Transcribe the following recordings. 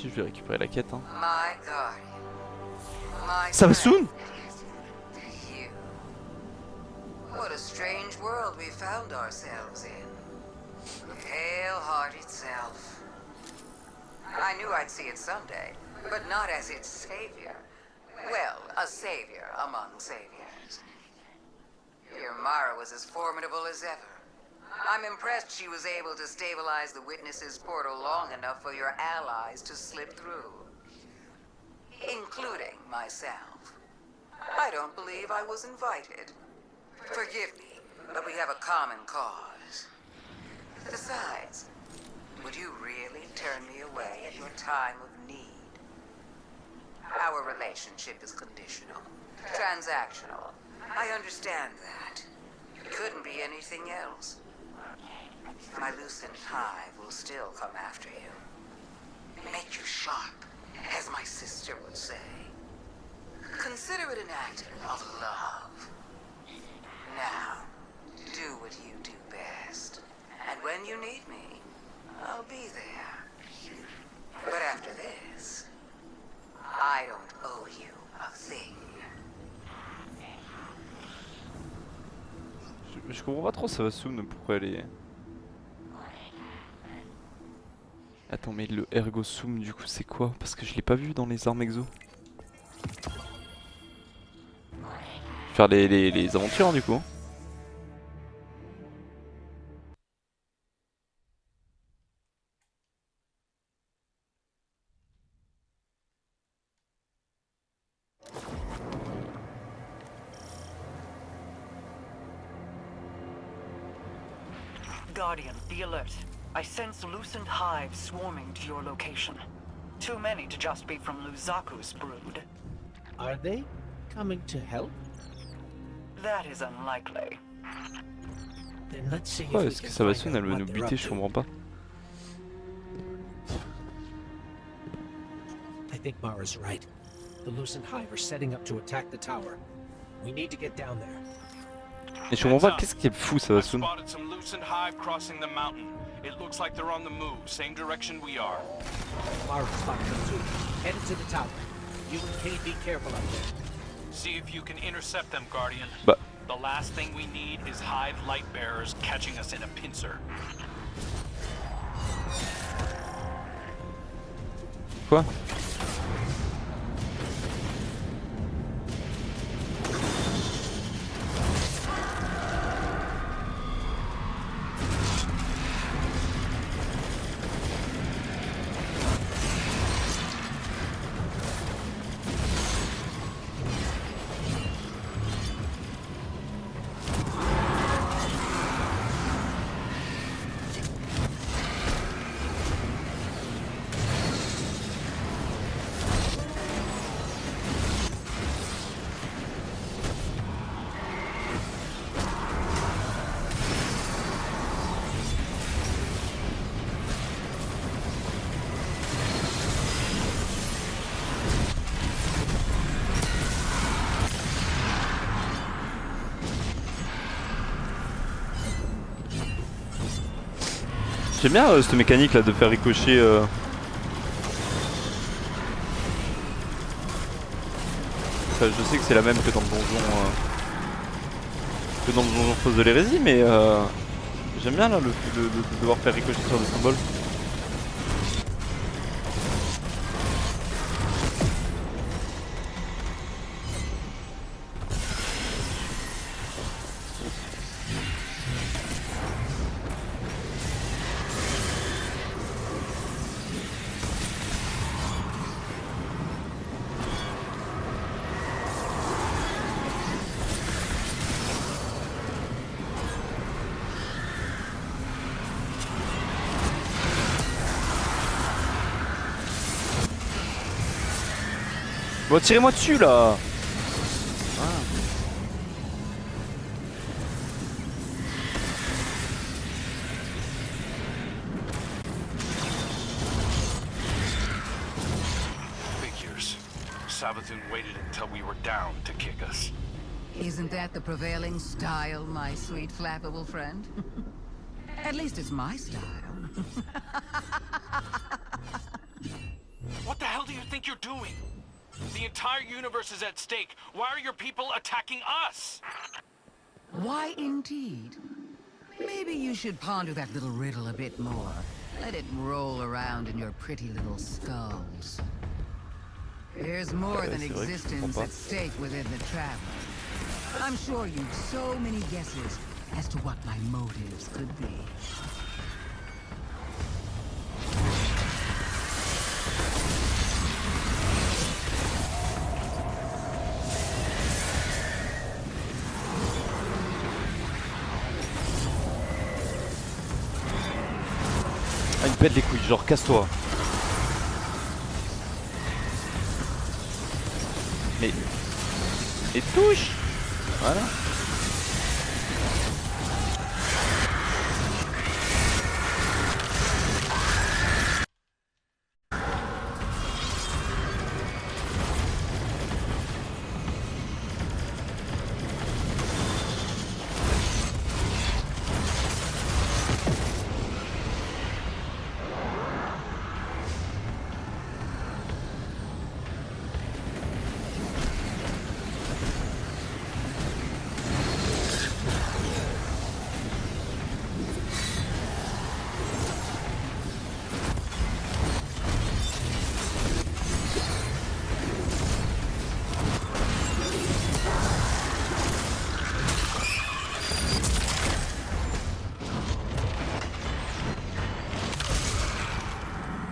Si je vais récupérer la quête. Hein. My guardian. My Ça va friend. soon. You. What a strange world we found ourselves in. Pale-hearted self. I knew I'd see it someday, but not as its savior. Well, a savior among saviors. Your Mara was as formidable as ever. I'm impressed she was able to stabilize the Witness's portal long enough for your allies to slip through. Including myself. I don't believe I was invited. Forgive me, but we have a common cause. Besides, would you really turn me away at your time of need? Our relationship is conditional, transactional. I understand that. It couldn't be anything else. My Lucent Hive will still come after you. Make you sharp, as my sister would say. Consider it an act of love. Now, do what you do best. And when you need me, I'll be there. But after this, I don't owe you a thing. Je comprends pas trop ça va soon pourquoi elle est... Attends mais le ergo sum du coup c'est quoi? Parce que je l'ai pas vu dans les armes exo. Faire les aventures du coup. Guardian, be alert. I sense Lucent hives swarming to your location. Too many to just be from Luzaku's brood. Are they coming to help? That is unlikely. Then let's see Pourquoi if we est-ce que can ça va find soon out elle veut what nous they're buter? up Je to. comprends pas. I think Mara's right. The Lucent Hive are setting up to attack the tower. We need to get down there. Et je comprends pas, qu'est-ce qui est fou ça va I soon? spotted some Lucent Hive crossing the mountain. It looks like they're on the move, same direction we are. Mara's spotted them too. Headed to the tower. You and Kay be careful up there. See if you can intercept them, Guardian. Bah. The last thing we need is Hive light bearers catching us in a pincer. Quoi? J'aime bien cette mécanique là de faire ricocher. Enfin, je sais que c'est la même que dans le donjon. Que dans le donjon Fosse de l'hérésie, mais j'aime bien là le fait de devoir faire ricocher sur des symboles. Bon, tirez-moi dessus là! Figures. Savathun waited until we were down to kick us. Isn't that the prevailing style, my sweet flappable friend? At least it's my style. think you're doing? The entire universe is at stake. Why are your people attacking us? Why indeed? Maybe you should ponder that little riddle a bit more. Let it roll around in your pretty little skulls. There's more than c'est vrai que je comprends existence pas. at stake within the Traveler. I'm sure you've so many guesses as to what my motives could be. Ah, il me pète les couilles, genre casse-toi. Mais... Et touche. Voilà.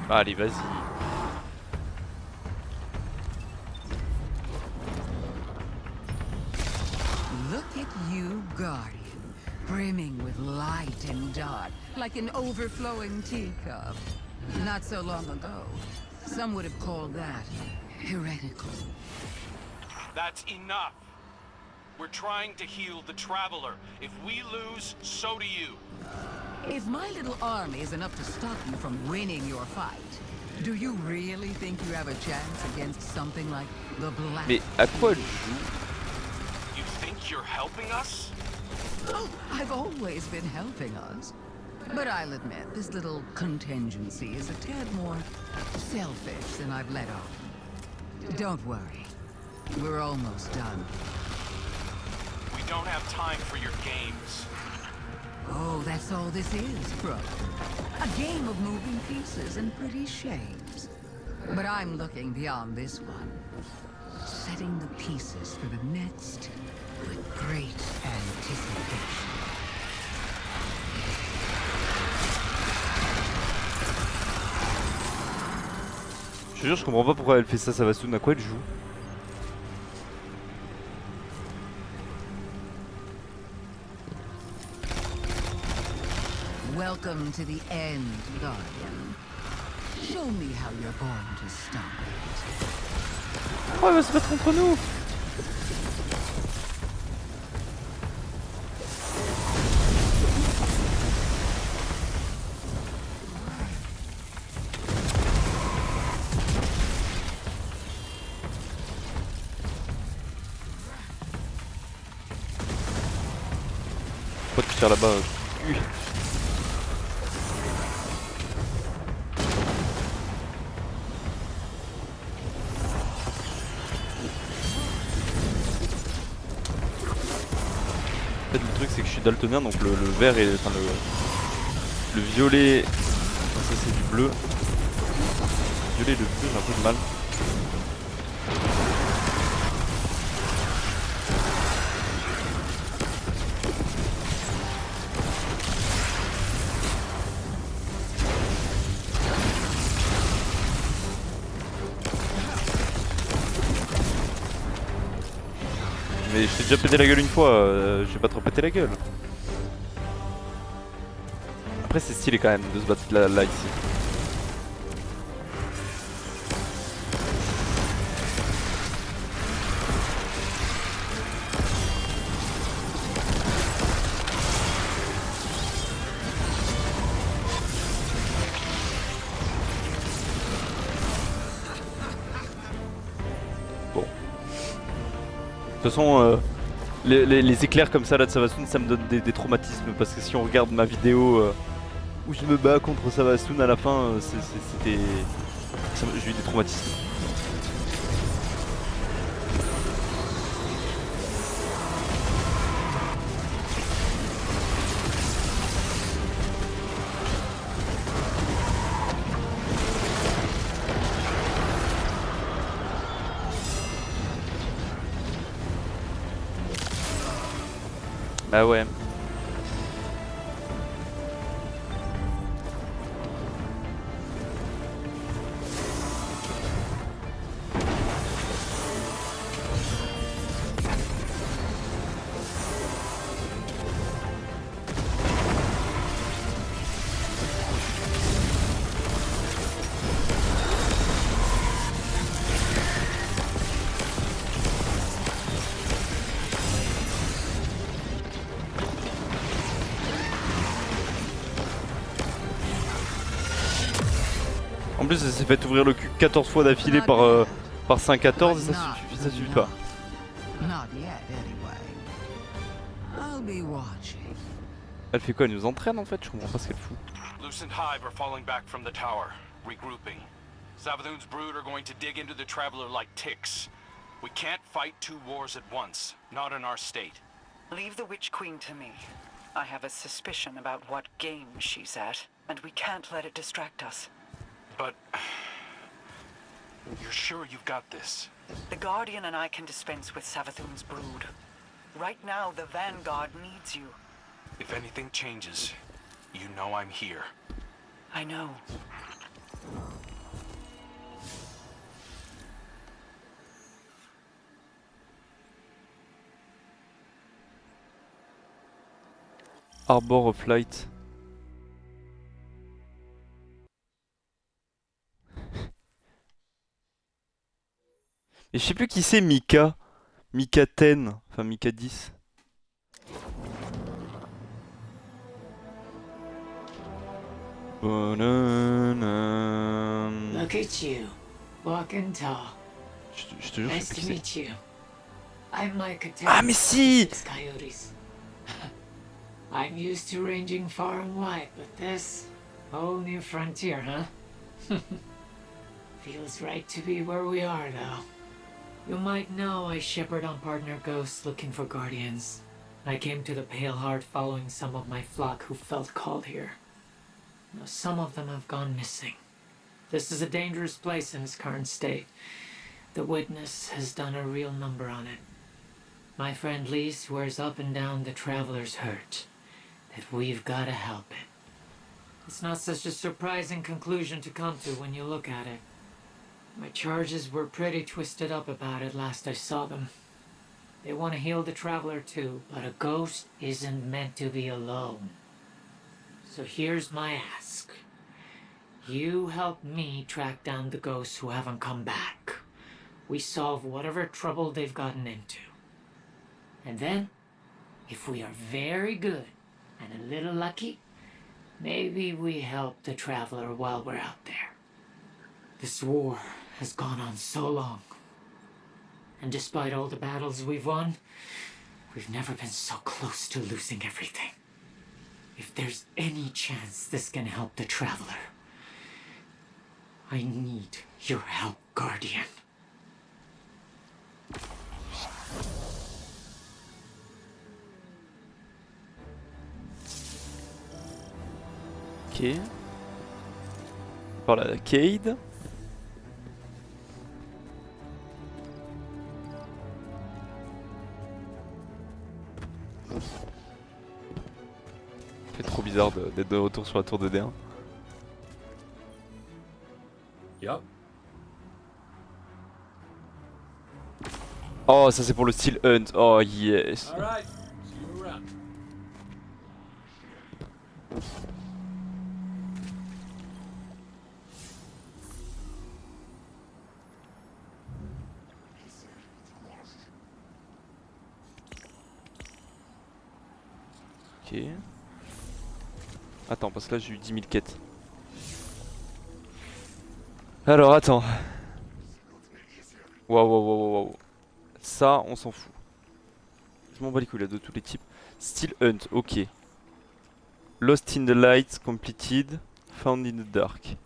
Allez, vas-y. Look at you, Guardian, brimming with light and dark, like an overflowing teacup. Not so long ago, some would have called that heretical. That's enough. We're trying to heal the Traveler. If we lose, so do you. If my little army isn't enough to stop you from winning your fight, do you really think you have a chance against something like the Black? Mais à quoi elle joue? You think you're helping us? Oh, I've always been helping us. But I'll admit, this little contingency is a tad more selfish than I've let on. Don't worry. We're almost done. We don't have time for your games. Oh, that's all this is, bro. A game of moving pieces and pretty shapes. But I'm looking beyond this one. Setting the pieces for the next with great anticipation. Je te jure, je comprends pas pourquoi elle fait ça, Savasun. À quoi elle joue? Welcome to the end, Guardian. Show me how you're going to stop it. Oh, elle va se battre contre nous! Pourquoi tu tires là-bas? Cul. En fait, le truc c'est que je suis daltonien, donc le vert et enfin le violet, enfin, ça c'est du bleu. Le violet et le bleu, j'ai un peu de mal. Mais je t'ai déjà pété la gueule une fois, je vais pas trop péter la gueule. Après c'est stylé quand même de se battre là ici. Bon. De toute façon, les éclairs comme ça là de Savasun, ça me donne des traumatismes parce que si on regarde ma vidéo où je me bats contre Savasun à la fin, j'ai eu des traumatismes. Ah ouais. En plus, elle s'est fait ouvrir le cul 14 fois d'affilée par 5-14 et ça suffit pas. Not yet, anyway. I'll be watching. Elle fait quoi? Elle nous entraîne en fait? Je comprends pas ce qu'elle fout. Lucent Hive are falling back from the tower, regrouping. Savathun's brood are going to dig into the Traveler like ticks. We can't fight two wars at once, not in our state. Leave the Witch Queen to me. I have a suspicion about what game she's at, and we can't let it distract us. But you're sure you've got this? The Guardian and I can dispense with Savathun's brood. Right now, the Vanguard needs you. If anything changes, you know I'm here. I know. Harbor of Light. Et je sais plus qui c'est Mika. Mika 10. Enfin Mika 10. Look at you, walking tall. Je te jure, je Nice sais to plus qui meet you. I'm Micah Ah mais si! Coyotes. I'm used to ranging far and wide, but this whole new frontier, huh? Feels right to be where we are, though. You might know I shepherd on partner ghosts looking for guardians. I came to the Pale Heart following some of my flock who felt called here. Now, some of them have gone missing. This is a dangerous place in its current state. The Witness has done a real number on it. My friend Lee swears up and down the Traveler's hurt, that we've gotta help it. It's not such a surprising conclusion to come to when you look at it. My charges were pretty twisted up about it last I saw them. They want to heal the Traveler too, but a ghost isn't meant to be alone. So here's my ask. You help me track down the ghosts who haven't come back. We solve whatever trouble they've gotten into. And then, if we are very good and a little lucky, maybe we help the Traveler while we're out there. This war has gone on so long. And despite all the battles we've won, we've never been so close to losing everything. If there's any chance this can help the Traveler, I need your help, Guardian. Ok. Par la Cade. C'est trop bizarre d'être de retour sur la tour de D1. Yup. Oh, ça c'est pour le style Hunt. Oh yes. Alright, see you around. Ok. Attends, parce que là j'ai eu 10 000 quêtes. Alors attends. Waouh, waouh, waouh, waouh. Ça, on s'en fout. Je m'en bats les couilles là de tous les types. Still Hunt, ok. Lost in the light, completed. Found in the dark.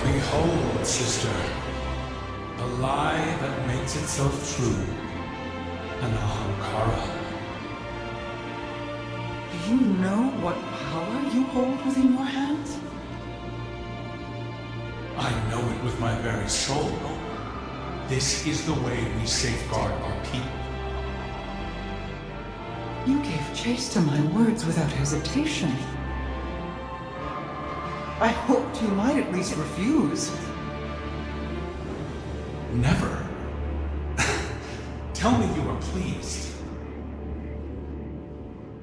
Behold, sister, a lie that makes itself true, an ahamkara. Do you know what power you hold within your hands? I know it with my very soul. This is the way we safeguard our people. You gave chase to my words without hesitation. I hoped you might at least refuse. Never. Tell me you are pleased.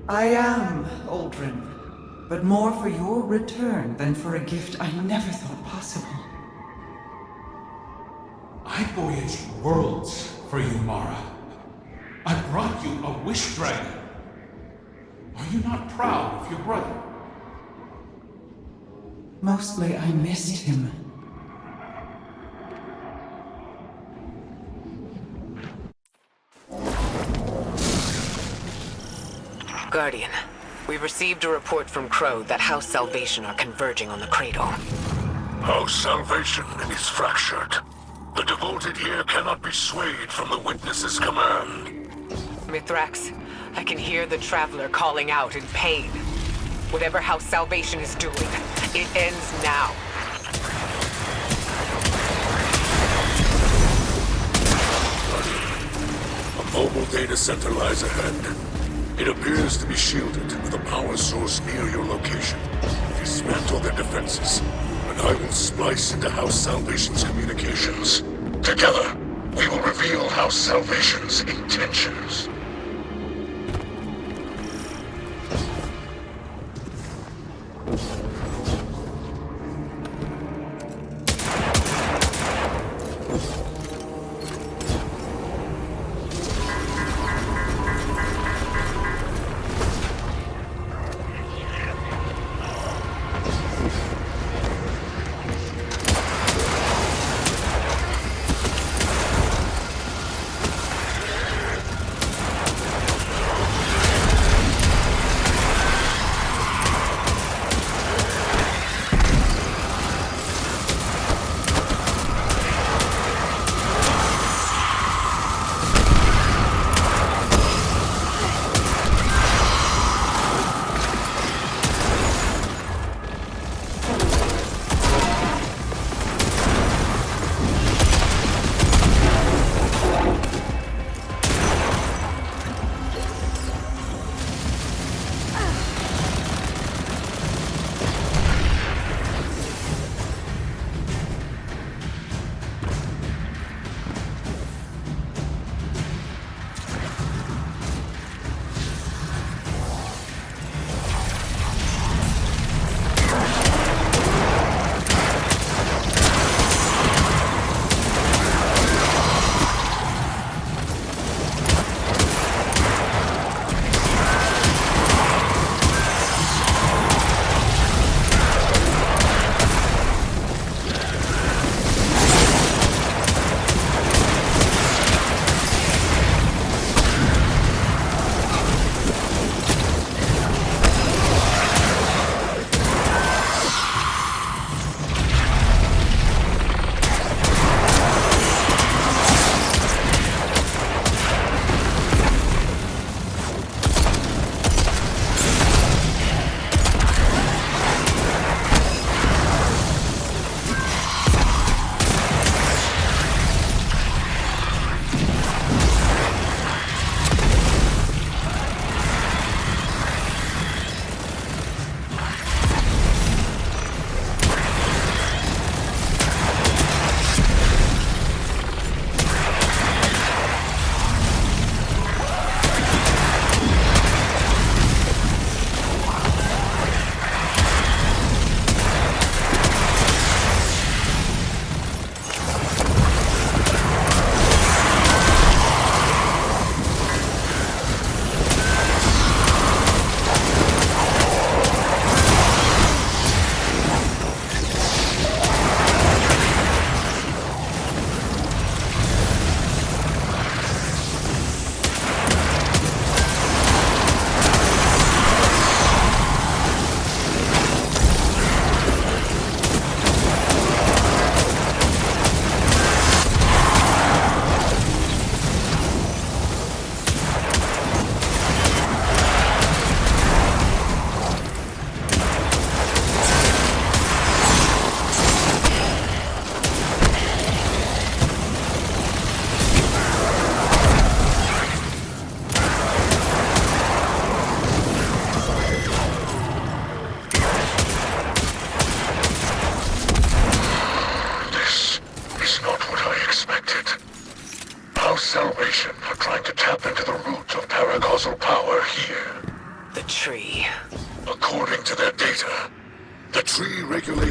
I am, Aldrin, but more for your return than for a gift I never thought possible. I voyaged worlds for you, Mara. I brought you a wish dragon. Are you not proud of your brother? Mostly I missed him. Guardian, we received a report from Crow that House Salvation are converging on the Cradle. House Salvation is fractured. The devoted here cannot be swayed from the Witness's command. Mithrax, I can hear the Traveler calling out in pain. Whatever House Salvation is doing, it ends now. A mobile data center lies ahead. It appears to be shielded with a power source near your location. Dismantle their defenses, and I will splice into House Salvation's communications. Together, we will reveal House Salvation's intentions.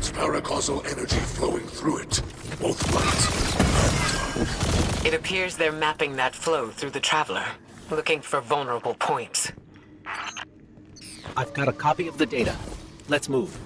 its paracausal energy flowing through it, both light and dark. It appears they're mapping that flow through the Traveler, looking for vulnerable points. I've got a copy of the data. Let's move.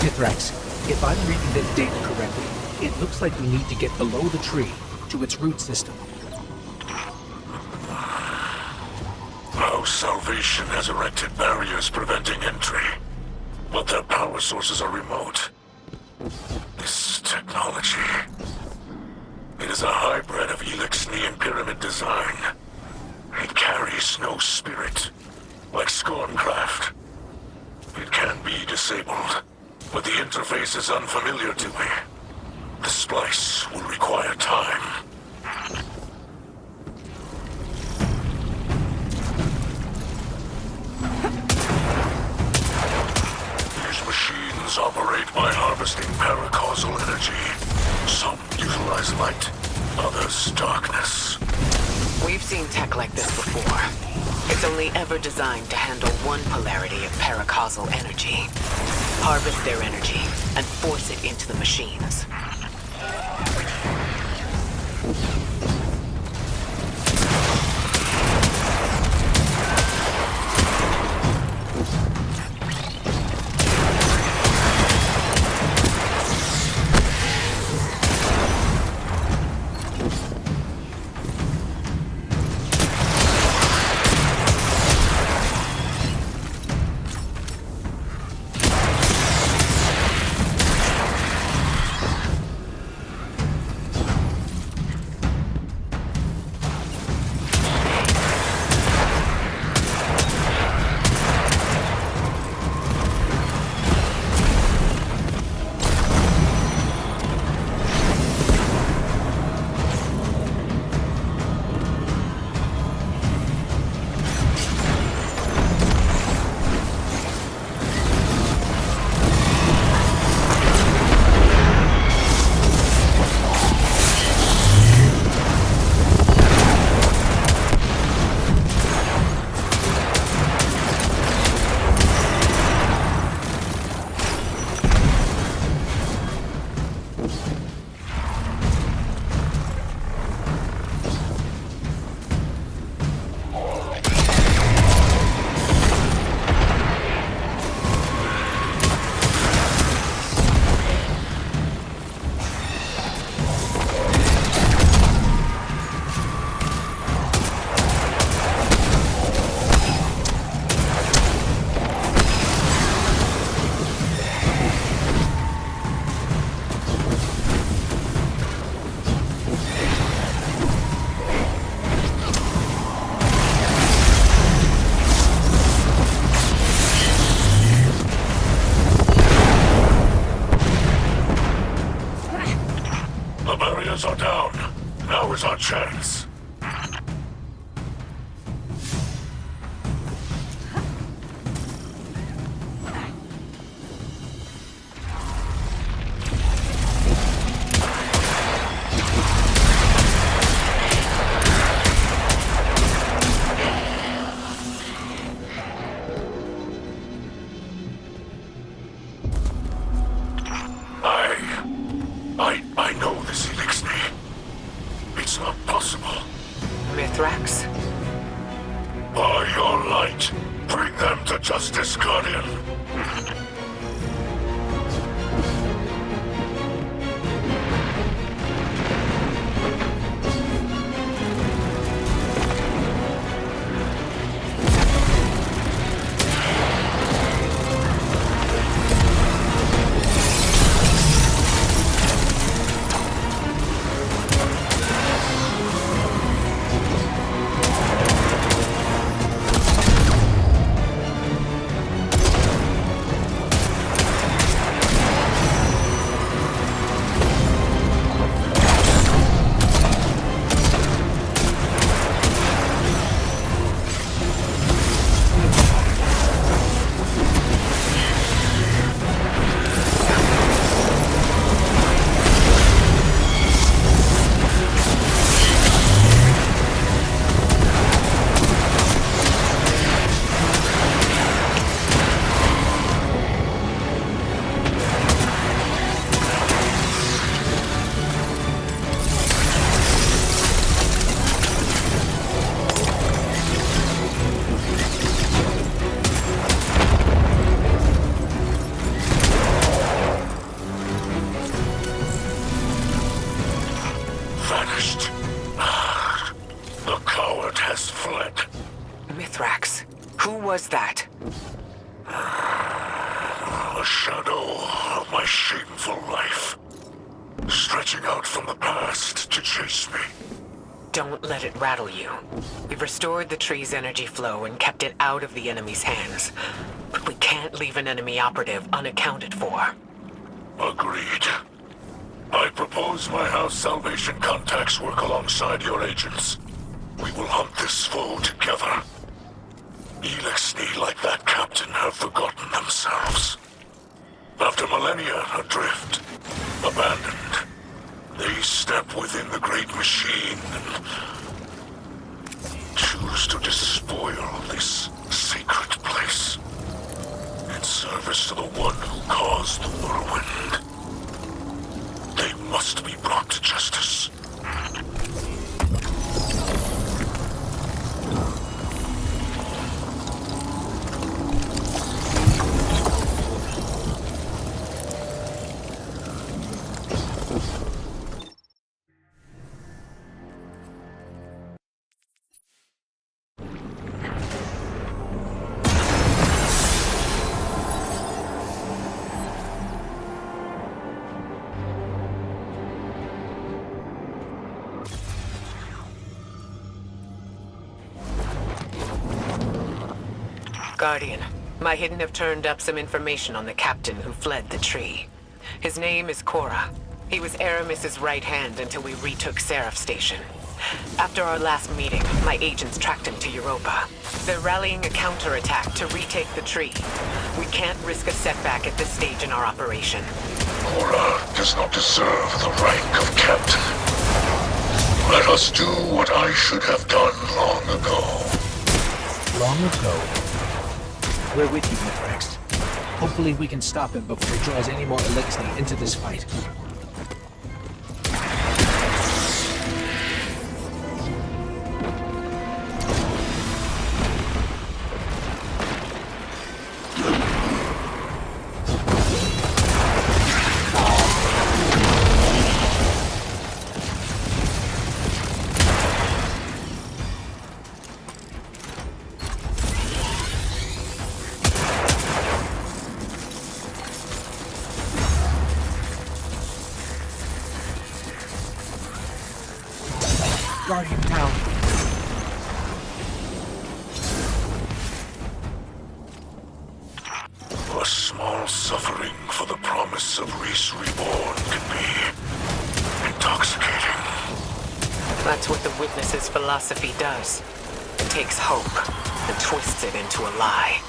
Mithrax, if I'm reading this data correctly, it looks like we need to get below the tree, to its root system. House Salvation has erected barriers preventing entry, but their power sources are remote. This technology... It is a hybrid of Elixni and Pyramid design. It carries no spirit, like Scorncraft. It can be disabled, but the interface is unfamiliar to me. The splice will require time. These machines operate by harvesting paracausal energy. Some utilize light, others darkness. We've seen tech like this before. It's only ever designed to handle one polarity of paracausal energy. Harvest their energy and force it into the machines. Are down. Now is our chance. I know this Elixni. It's not possible. Mithrax? By your light, bring them to justice, Guardian. has fled. Mithrax. Who was that? A shadow of my shameful life, stretching out from the past to chase me. Don't let it rattle you. We've restored the tree's energy flow and kept it out of the enemy's hands. But we can't leave an enemy operative unaccounted for. Agreed. I propose my House Salvation contacts work alongside your agents. We will hunt this foe together. Elixni, like that captain, have forgotten themselves. After millennia adrift, abandoned, they step within the great machine and choose to despoil this sacred place in service to the one who caused the whirlwind. They must be brought to justice. Guardian, my hidden have turned up some information on the captain who fled the tree. His name is Cora. He was Aramis's right hand until we retook Seraph Station. After our last meeting, my agents tracked him to Europa. They're rallying a counterattack to retake the tree. We can't risk a setback at this stage in our operation. Cora does not deserve the rank of captain. Let us do what I should have done long ago. Long ago. We're with you, Mithrax. Hopefully we can stop him before he draws any more Elixni into this fight. Guardian down. A small suffering for the promise of Reese Reborn can be intoxicating. That's what the Witness's philosophy does. It takes hope and twists it into a lie.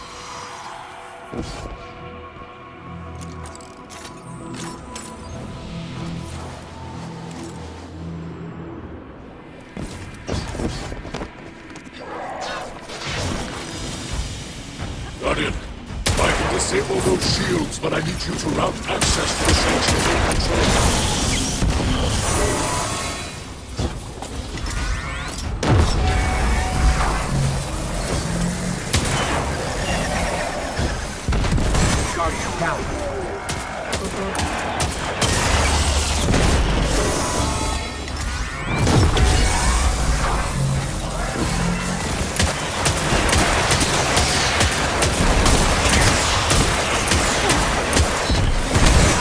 Guardian, I can disable those shields, but I need you to route access to the sanctuary control. Guardian down.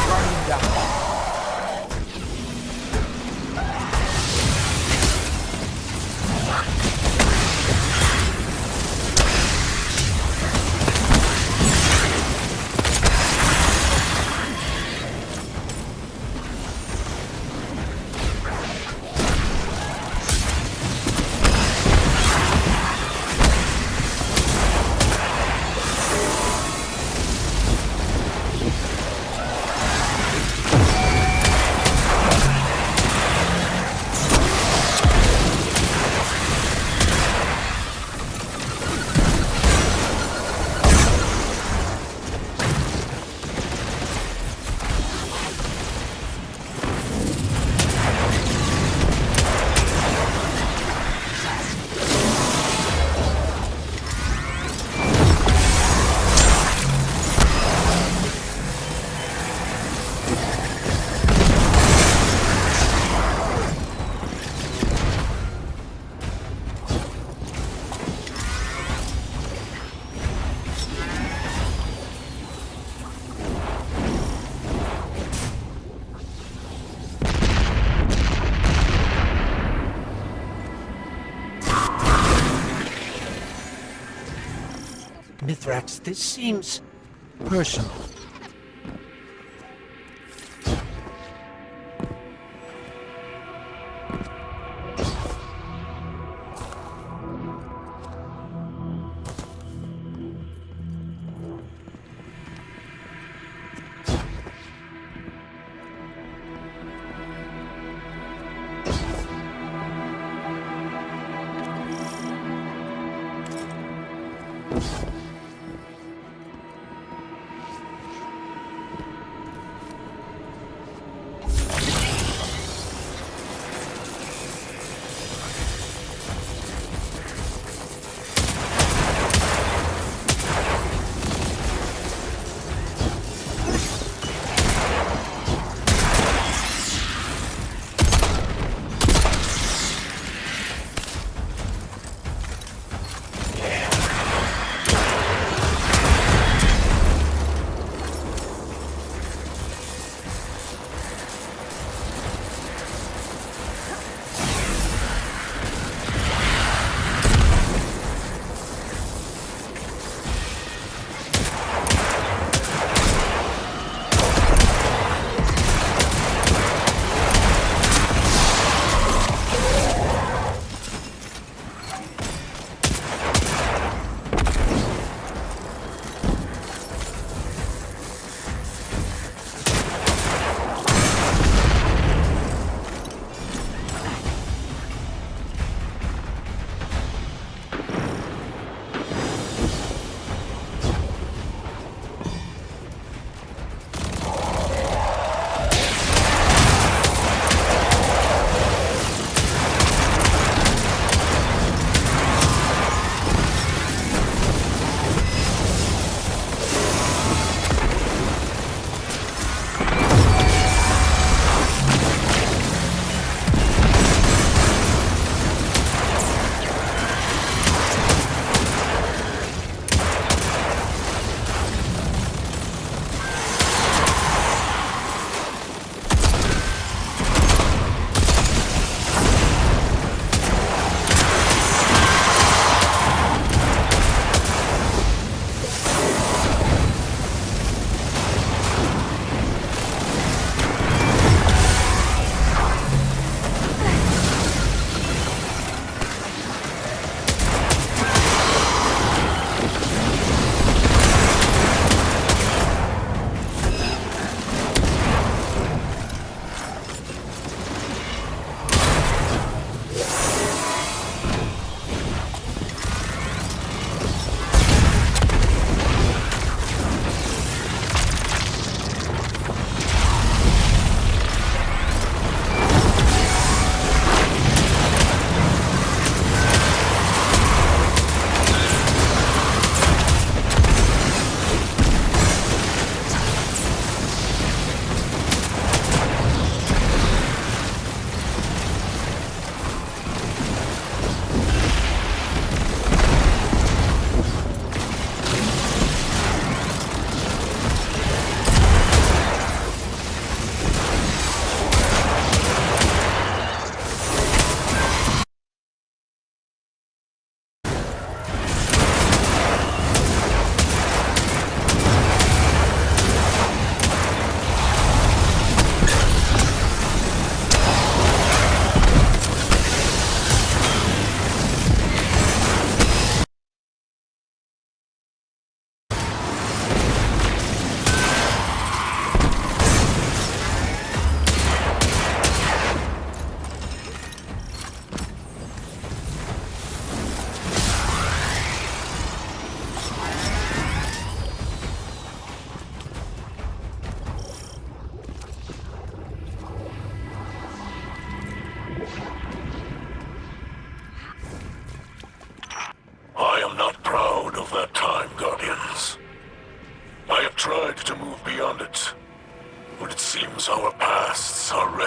Guardian down. Mithrax, this seems personal.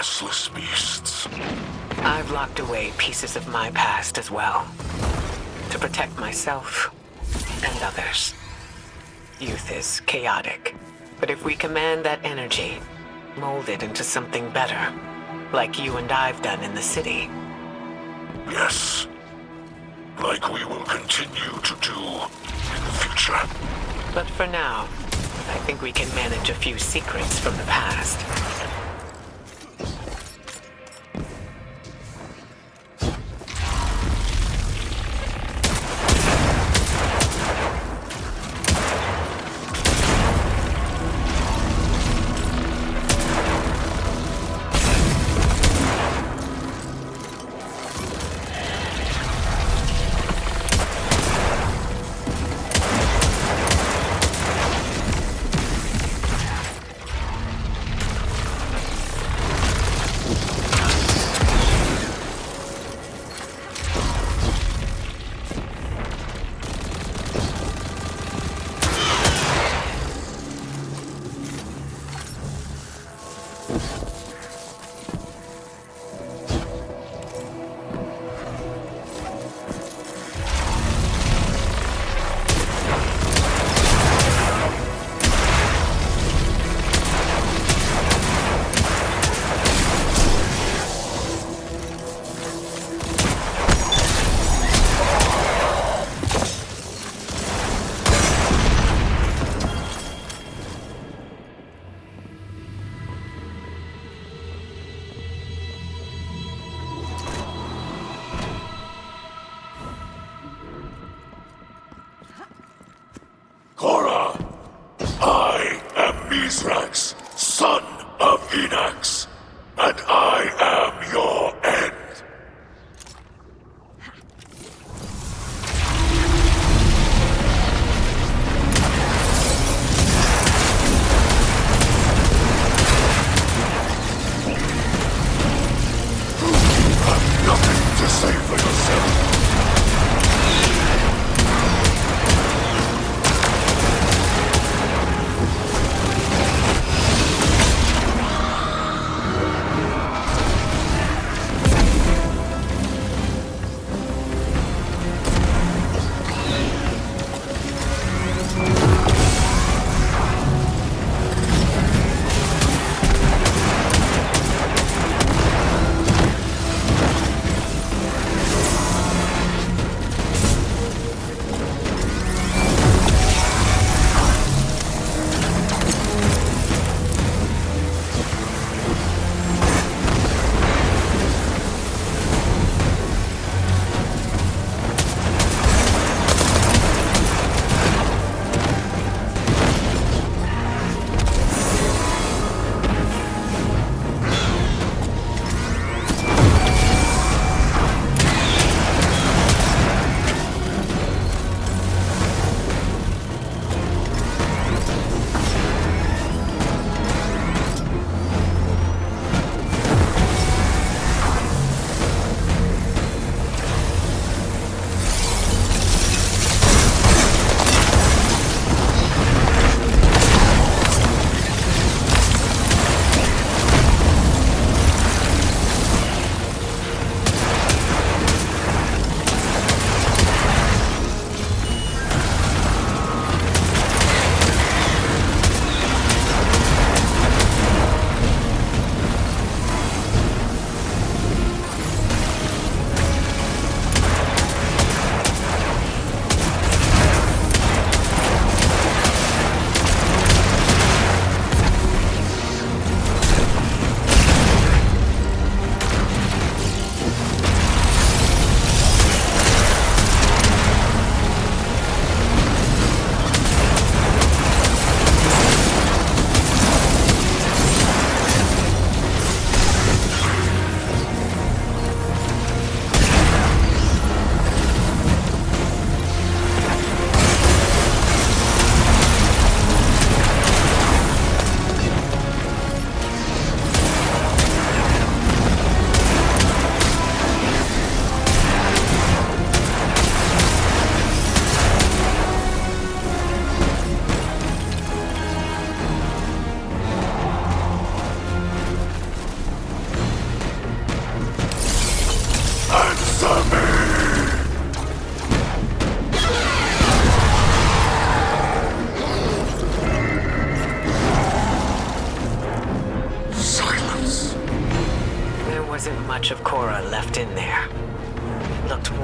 restless beasts. I've locked away pieces of my past as well, to protect myself and others. Youth is chaotic, but if we command that energy, mold it into something better, like you and I've done in the city. Yes. Like we will continue to do in the future. future. But for now, I think we can manage a few secrets from the past.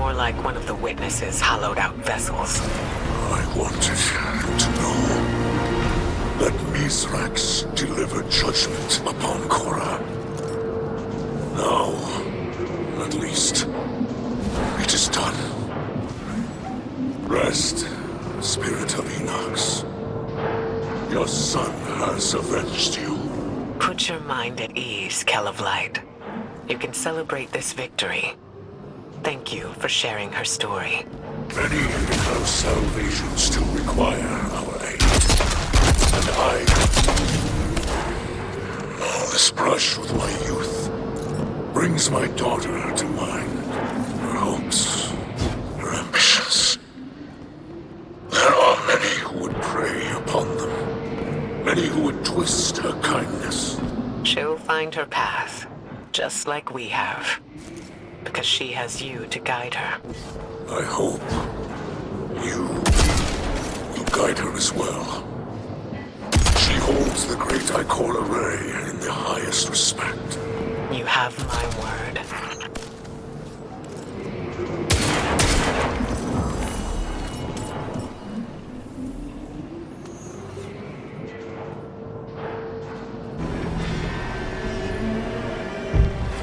more like one of the witnesses' hollowed-out vessels. I wanted to know that Mithrax delivered judgment upon Korra. Now, at least, it is done. Rest, Spirit of Enox. Your son has avenged you. Put your mind at ease, Kell of Light. You can celebrate this victory. Thank you for sharing her story. Many in House Salvation still require our aid. And all this brush with my youth brings my daughter to mind. Her hopes, her ambitions. There are many who would prey upon them. Many who would twist her kindness. She'll find her path, just like we have. Because she has you to guide her. I hope you guide her as well. She holds the great Ikora Ray in the highest respect. You have my word.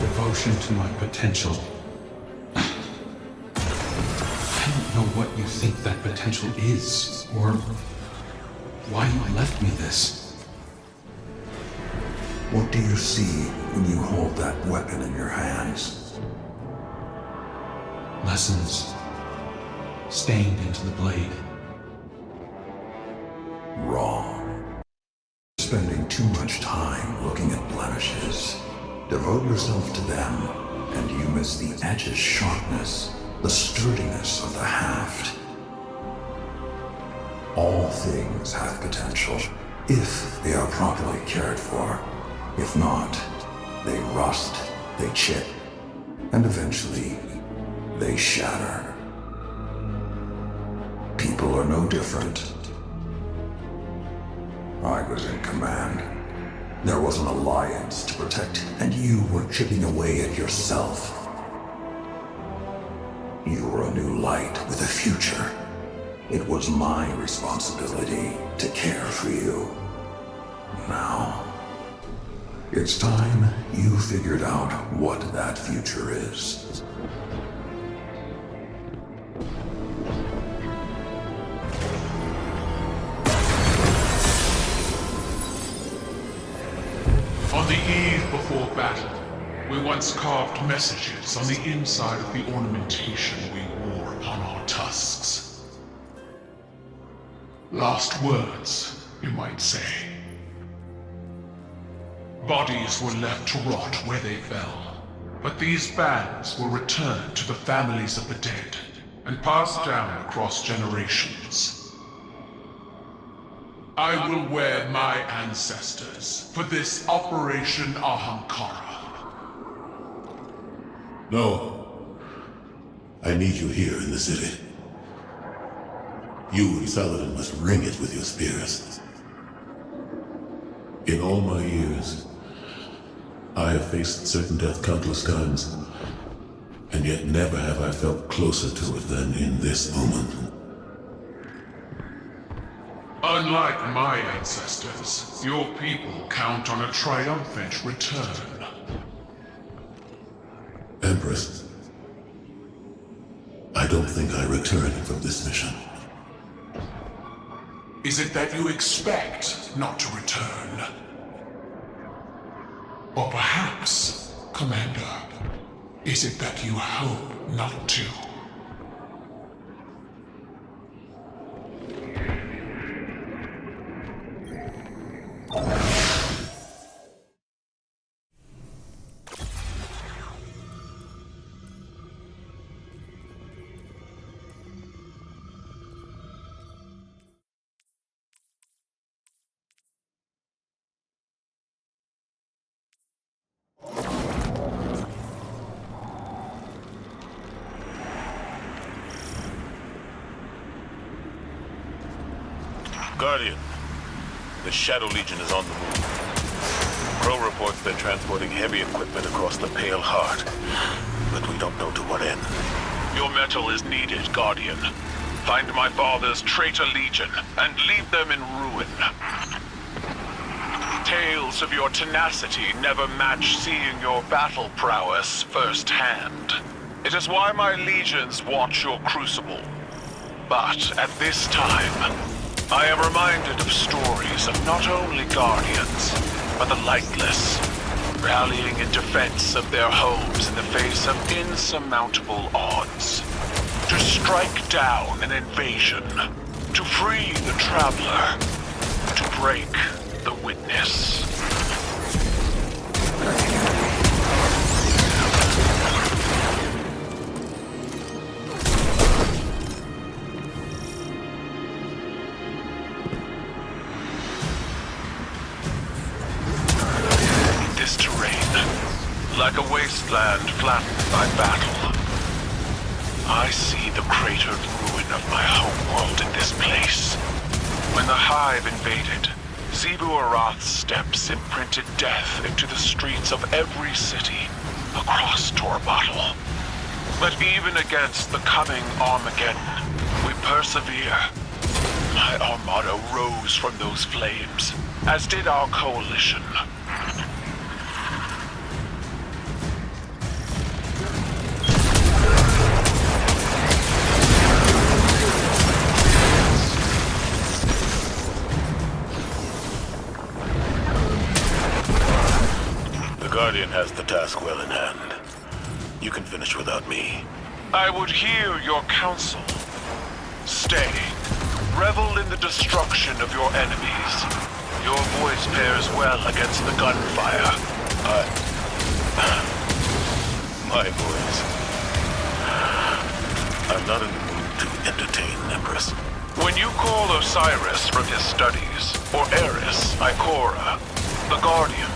Devotion to my potential. I don't know what you think that potential is, or why you left me this. What do you see when you hold that weapon in your hands? Lessons stained into the blade. Wrong. Spending too much time looking at blemishes. Devote yourself to them, and you miss the edge's sharpness, the sturdiness of the haft. All things have potential, if they are properly cared for. If not, they rust, they chip, and eventually, they shatter. People are no different. I was in command. There was an alliance to protect, and you were chipping away at yourself. You were a new light with a future. It was my responsibility to care for you. Now, it's time you figured out what that future is. On the eve before battle, we once carved messages on the inside of the ornamentation we wore upon our tusks. Last words, you might say. Bodies were left to rot where they fell, but these bands were returned to the families of the dead and passed down across generations. I will wear my ancestors for this Operation Ahamkara. No. I need you here in the city. You and Saladin must ring it with your spears. In all my years, I have faced certain death countless times, and yet never have I felt closer to it than in this moment. Unlike my ancestors, your people count on a triumphant return. Empress, I don't think I return from this mission. Is it that you expect not to return? Or perhaps, Commander, is it that you hope not to? Guardian, the Shadow Legion is on the move. Crow reports they're transporting heavy equipment across the Pale Heart, but we don't know to what end. Your metal is needed, Guardian. Find my father's traitor legion and leave them in ruin. Tales of your tenacity never match seeing your battle prowess firsthand. It is why my legions watch your crucible. But at this time, I am reminded of stories of not only Guardians, but the lightless, rallying in defense of their homes in the face of insurmountable odds. To strike down an invasion, to free the Traveler, to break the Witness. This terrain, like a wasteland flattened by battle. I see the cratered ruin of my homeworld in this place. When the Hive invaded, Zebu Arath's steps imprinted death into the streets of every city across Torbottle. But even against the coming Armageddon, we persevere. My armada rose from those flames, as did our coalition. The Guardian has the task well in hand. You can finish without me. I would hear your counsel. Stay. Revel in the destruction of your enemies. Your voice pairs well against the gunfire. My voice. I'm not in the mood to entertain Empress. When you call Osiris from his studies, or Eris, Ikora, the Guardian,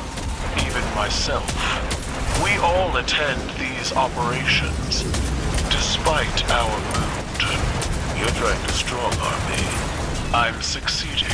even myself, we all attend these operations, despite our mood. You're trying to strong-arm me. I'm succeeding.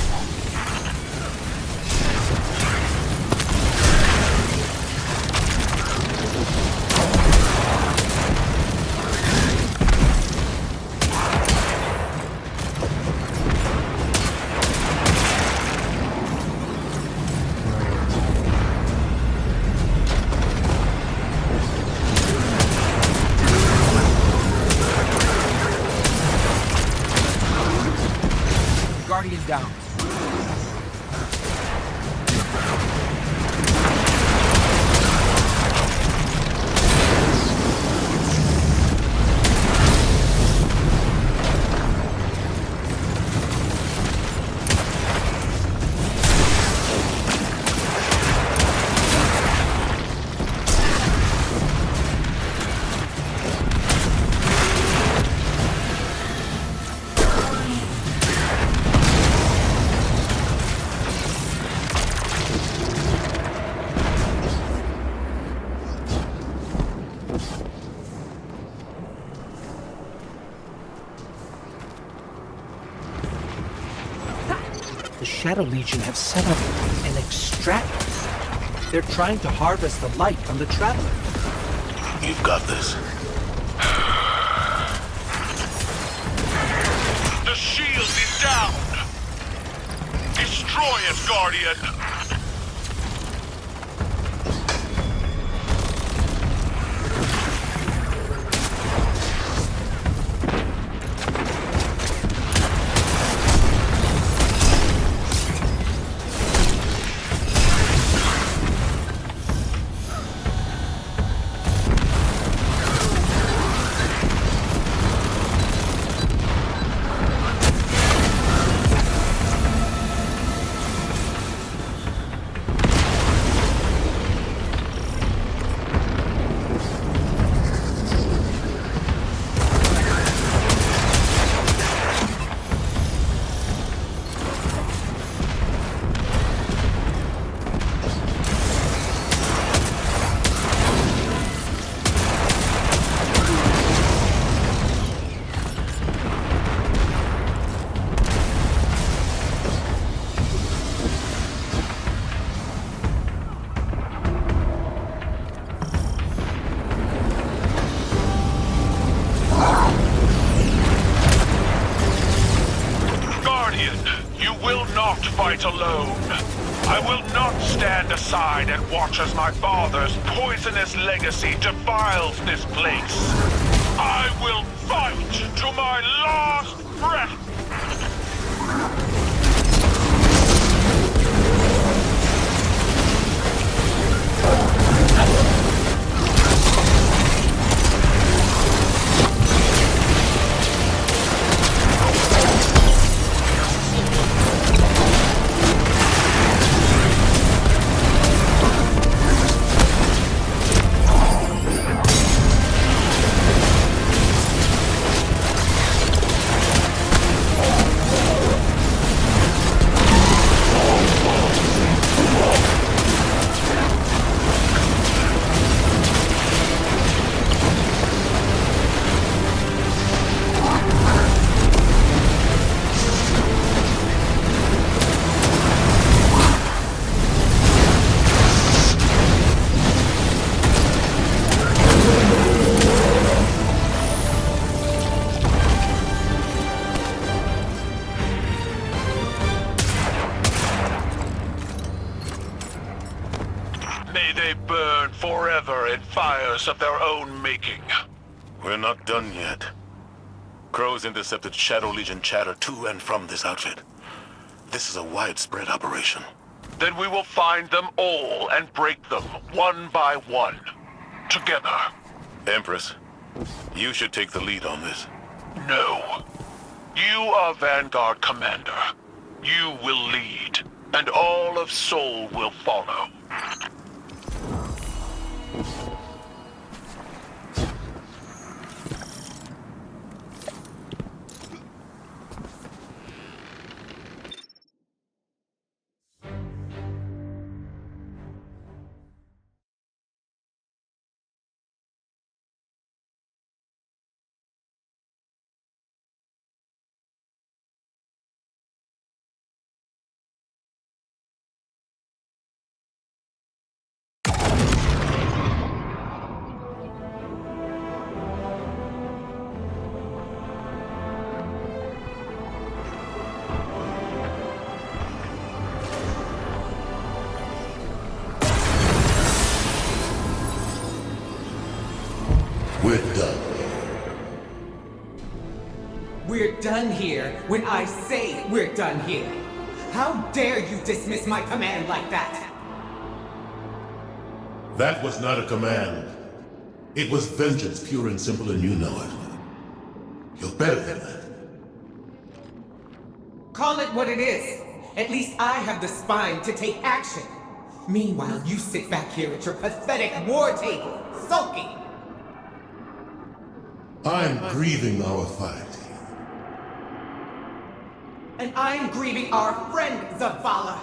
Guardian down. The Shadow Legion have set up an extractor. They're trying to harvest the light from the Traveler. You've got this. The shield is down! Destroy it, Guardian! will not fight alone. I will not stand aside and watch as my father's poisonous legacy defiles this place. I will fight to my last breath! May they burn forever in fires of their own making. We're not done yet. Crows intercepted Shadow Legion chatter to and from this outfit. This is a widespread operation. Then we will find them all and break them one by one. Together. Empress, you should take the lead on this. No. You are Vanguard Commander. You will lead, and all of Seoul will follow. We're done. We're done here when I say we're done here. How dare you dismiss my command like that? That was not a command. It was vengeance, pure and simple, and you know it. You're better than that. Call it what it is. At least I have the spine to take action. Meanwhile, you sit back here at your pathetic war table, sulking. I'm grieving our fight. And I'm grieving our friend, Zavala.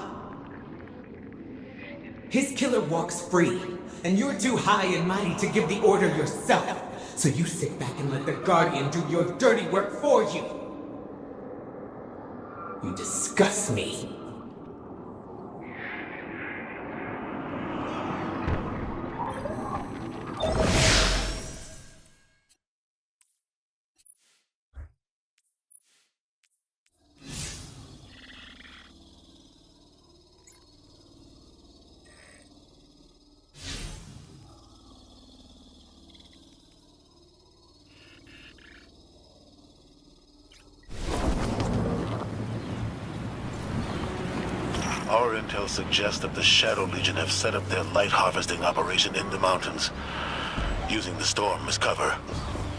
His killer walks free, and you're too high and mighty to give the order yourself. So you sit back and let the Guardian do your dirty work for you. You disgust me. Our intel suggests that the Shadow Legion have set up their light harvesting operation in the mountains, using the storm as cover.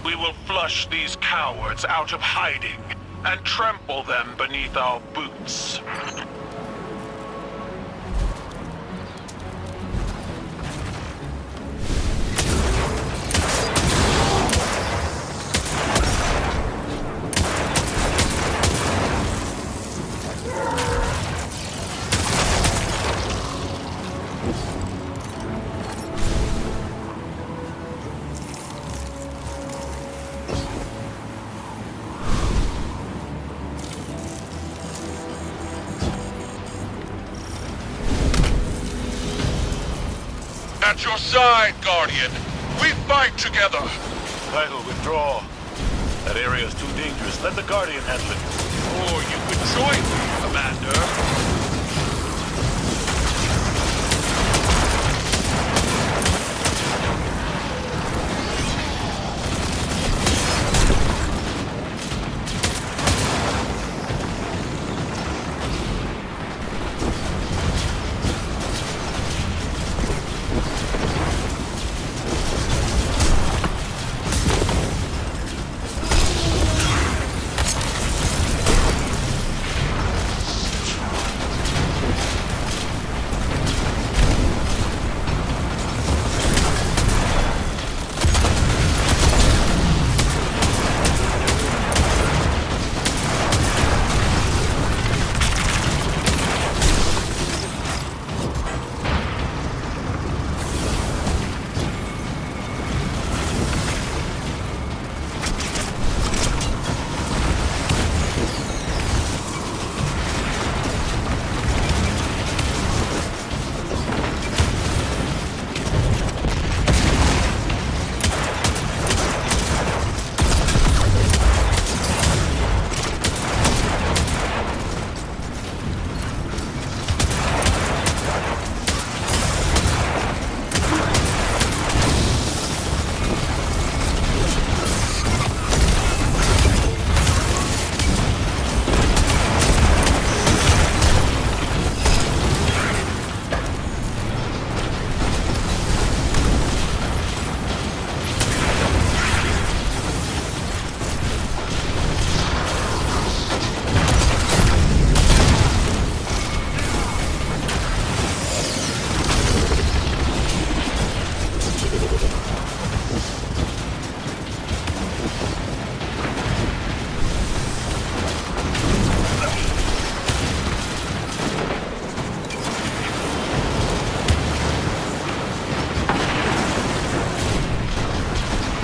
We will flush these cowards out of hiding and trample them beneath our boots. At your side, Guardian. We fight together. Title, withdraw. That area is too dangerous. Let the Guardian handle it. Or you could join me, Commander.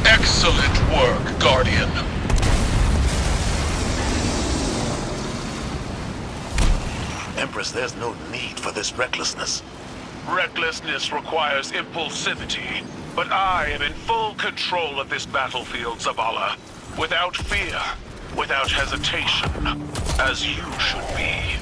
Excellent work, Guardian. Empress, there's no need for this recklessness. Recklessness requires impulsivity, but I am in full control of this battlefield, Zavala. Without fear, without hesitation, as you should be.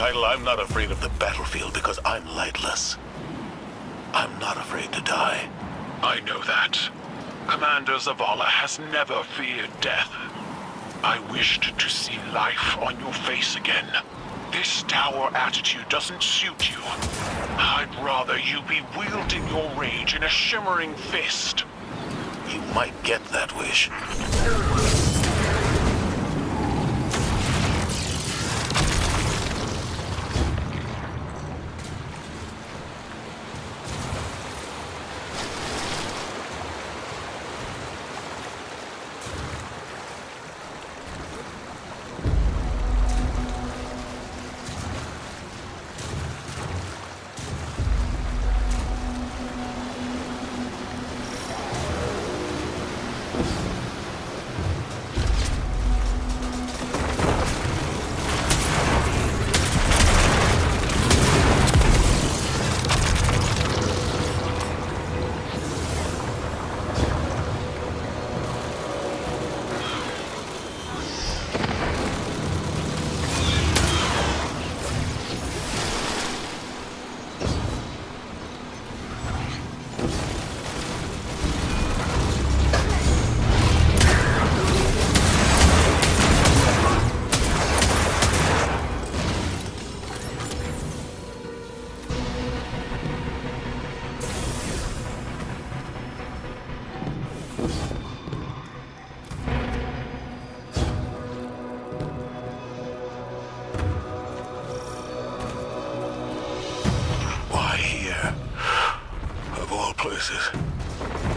Keitel, I'm not afraid of the battlefield because I'm lightless. I'm not afraid to die. I know that. Commander Zavala has never feared death. I wished to see life on your face again. This tower attitude doesn't suit you. I'd rather you be wielding your rage in a shimmering fist. You might get that wish.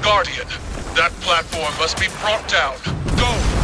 Guardian, that platform must be brought down. Go!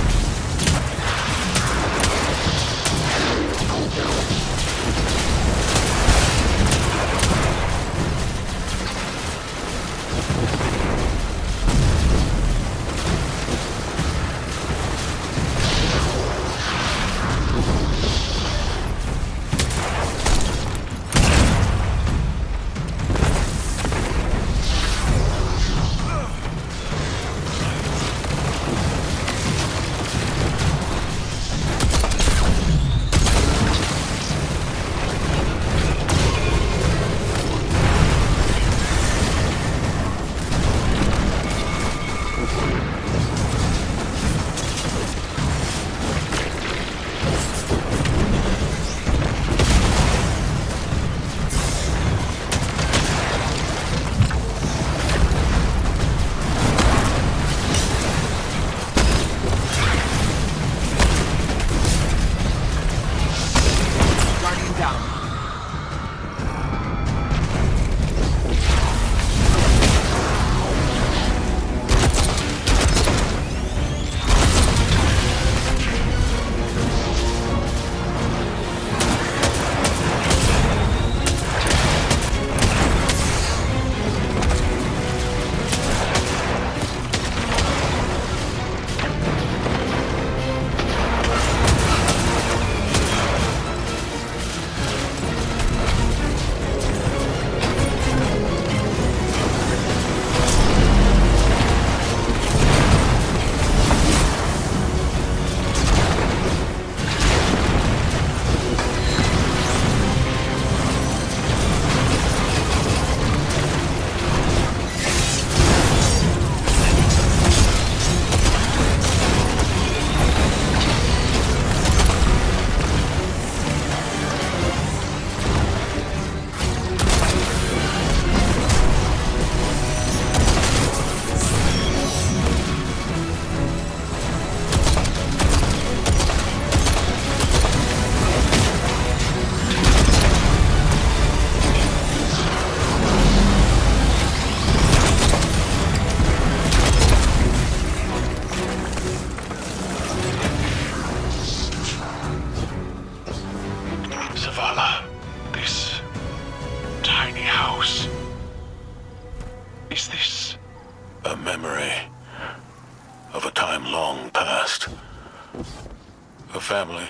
family.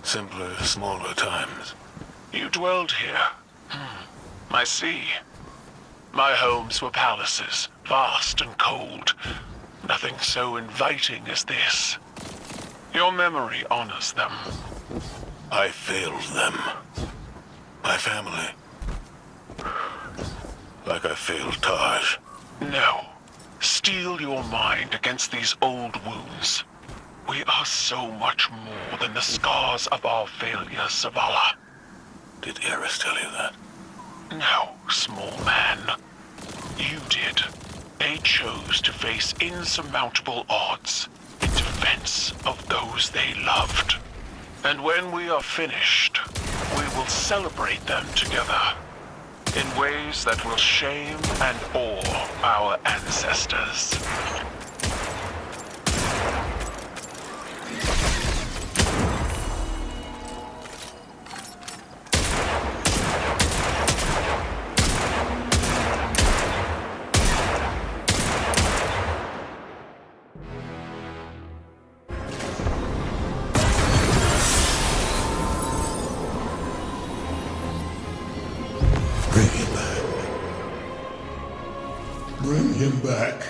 Simpler, smaller times. You dwelled here. I see. My homes were palaces, vast and cold. Nothing so inviting as this. Your memory honors them. I failed them. My family. Like I failed Taj. No. Steel your mind against these old wounds. We are so much more than the scars of our failures, Zavala. Did Eris tell you that? No, small man. You did. They chose to face insurmountable odds in defense of those they loved. And when we are finished, we will celebrate them together in ways that will shame and awe our ancestors. Bring him back. Bring him back.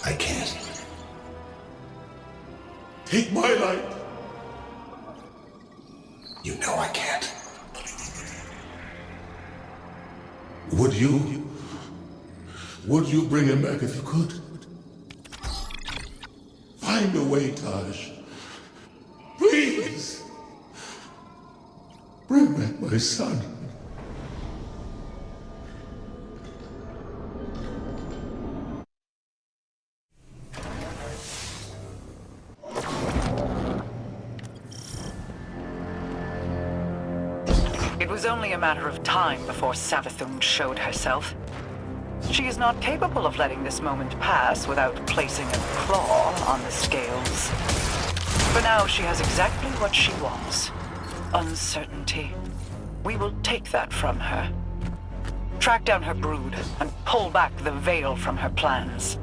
I can't. Take my light. You know I can't. Would you bring him back if you could? Find a way, Taj. Please. Bring back my son. It was only a matter of time before Savathun showed herself. She is not capable of letting this moment pass without placing a claw on the scales. For now, she has exactly what she wants. Uncertainty. We will take that from her. Track down her brood and pull back the veil from her plans.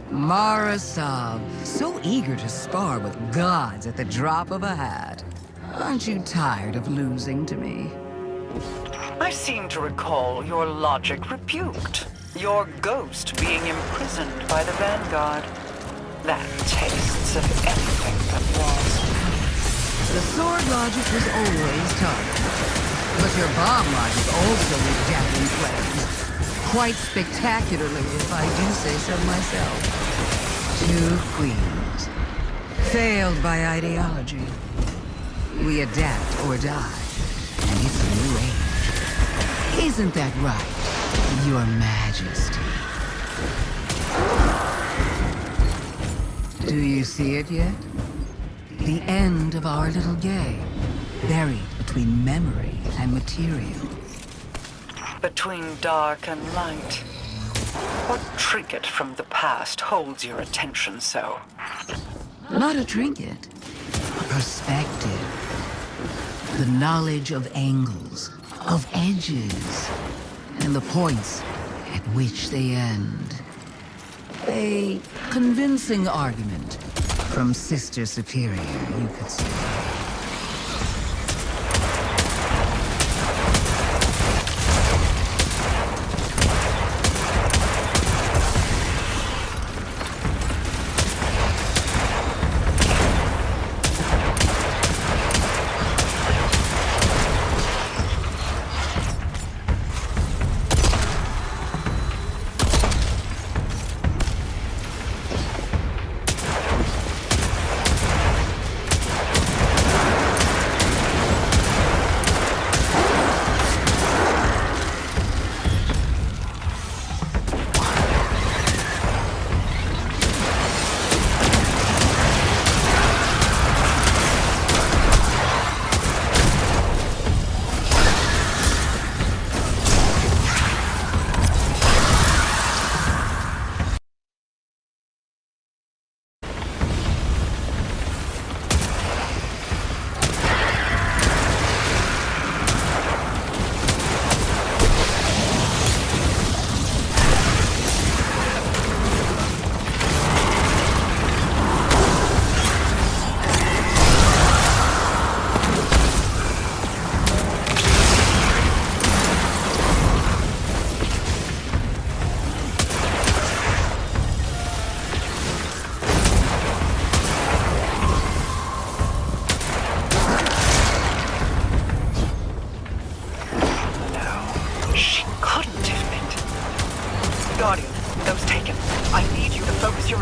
Mara Saab, so eager to spar with gods at the drop of a hat. Aren't you tired of losing to me? I seem to recall your logic rebuked. Your ghost being imprisoned by the Vanguard. That tastes of anything but was. The sword logic was always targeted. But your bomb logic also was jabbing flames. Quite spectacularly, if I do say so myself. Two queens. Failed by ideology. We adapt or die. And it's a new age. Isn't that right, Your Majesty? Do you see it yet? The end of our little game. Buried between memory and material. Between dark and light. What trinket from the past holds your attention so? Not a trinket. A perspective. The knowledge of angles, of edges, and the points at which they end. A convincing argument from Sister Superior, you could say.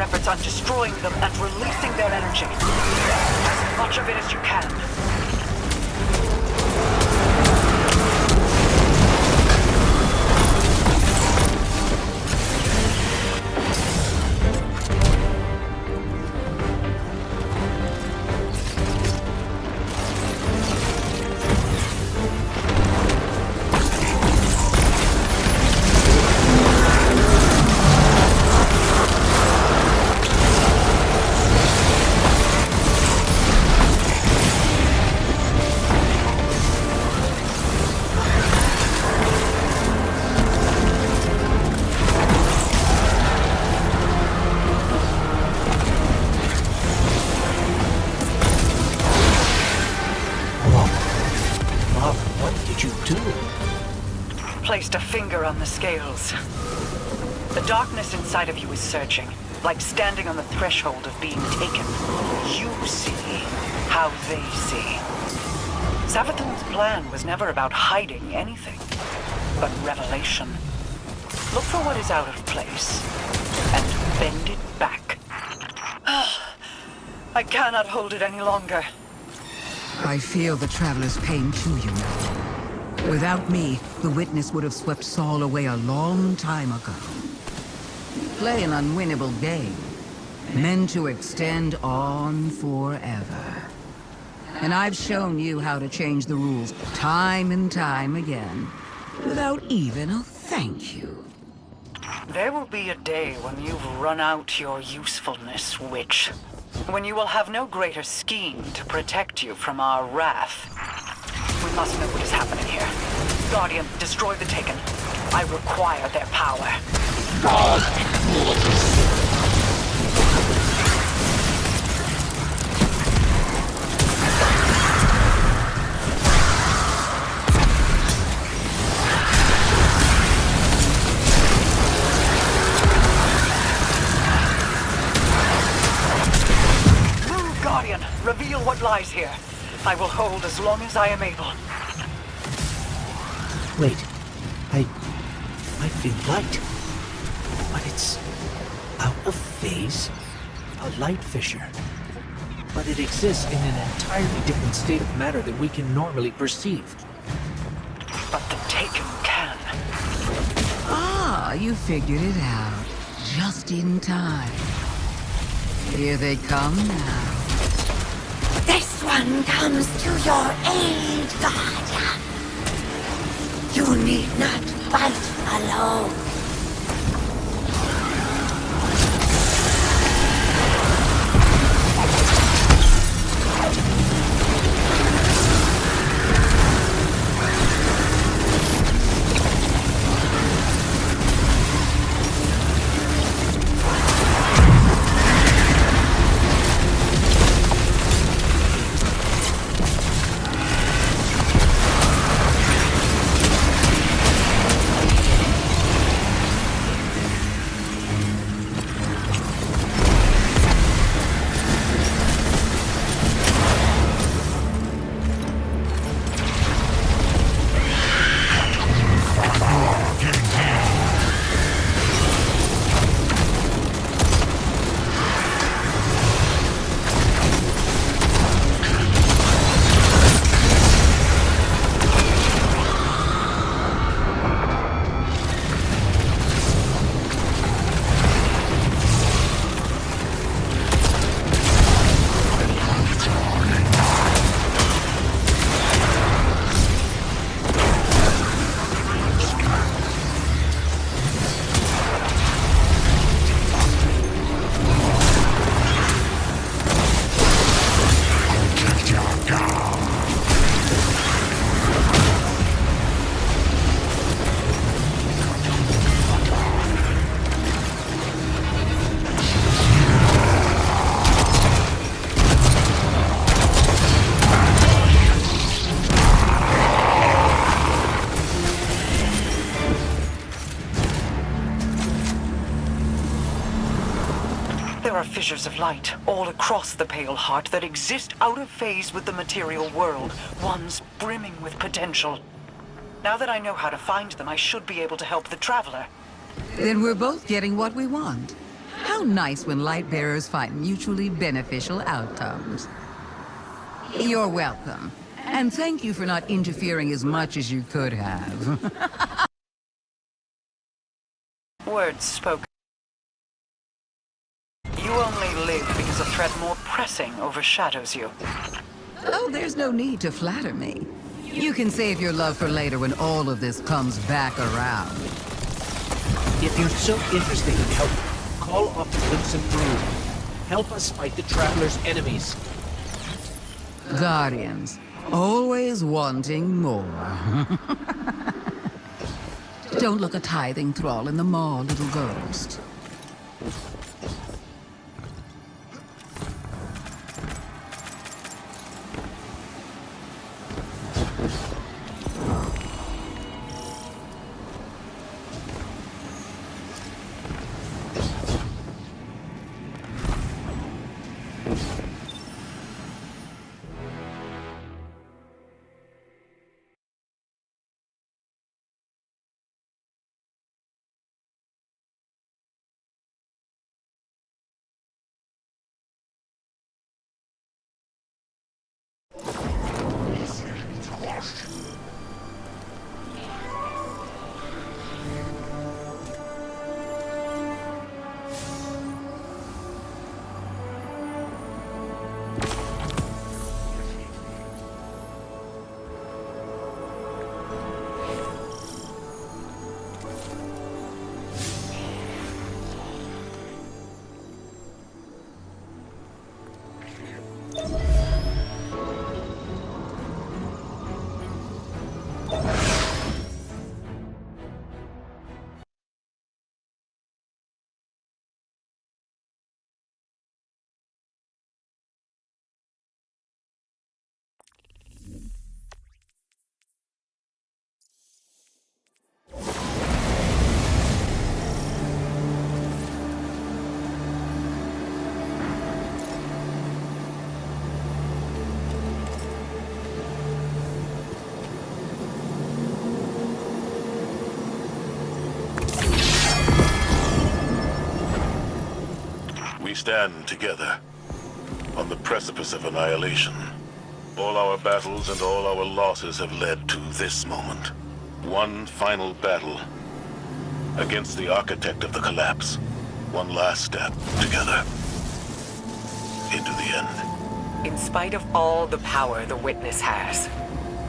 your efforts on destroying them and releasing their energy. As much of it as you can. Placed a finger on the scales. The darkness inside of you is searching, like standing on the threshold of being taken. You see how they see. Savathun's plan was never about hiding anything, but revelation. Look for what is out of place, and bend it back. I cannot hold it any longer. I feel the Traveler's pain too, you know. Without me, the Witness would have swept Saul away a long time ago. Play an unwinnable game, meant to extend on forever. And I've shown you how to change the rules time and time again, without even a thank you. There will be a day when you've run out your usefulness, Witch. When you will have no greater scheme to protect you from our wrath. We must know what is happening here. Guardian, destroy the Taken. I require their power. Move, Guardian. Reveal what lies here. I will hold as long as I am able. Wait, I might be right, but it's out of phase, a light fissure. But it exists in an entirely different state of matter that we can normally perceive. But the Taken can. Ah, you figured it out. Just in time. Here they come now. This one comes to your aid, Guardian. You need not fight alone. There are fissures of light all across the Pale Heart that exist out of phase with the material world, ones brimming with potential. Now that I know how to find them, I should be able to help the Traveler. Then we're both getting what we want. How so nice when light bearers find mutually beneficial outcomes. You're welcome. And thank you for not interfering as much as you could have. Words spoken. You only live because a threat more pressing overshadows you. Oh, there's no need to flatter me. You can save your love for later when all of this comes back around. If you're so interested in help, call off the Crimson Brood. Help us fight the Traveler's enemies. Guardians, always wanting more. Don't look a tithing thrall in the maw, little ghost. We stand together on the precipice of annihilation. All our battles and all our losses have led to this moment. One final battle against the architect of the collapse. One last step together into the end. In spite of all the power the Witness has,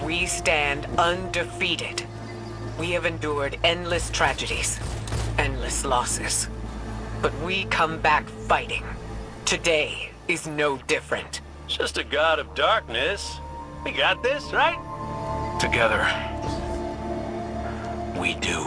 we stand undefeated. We have endured endless tragedies, endless losses. But we come back fighting. Today is no different. Just a god of darkness. We got this, right? Together, we do.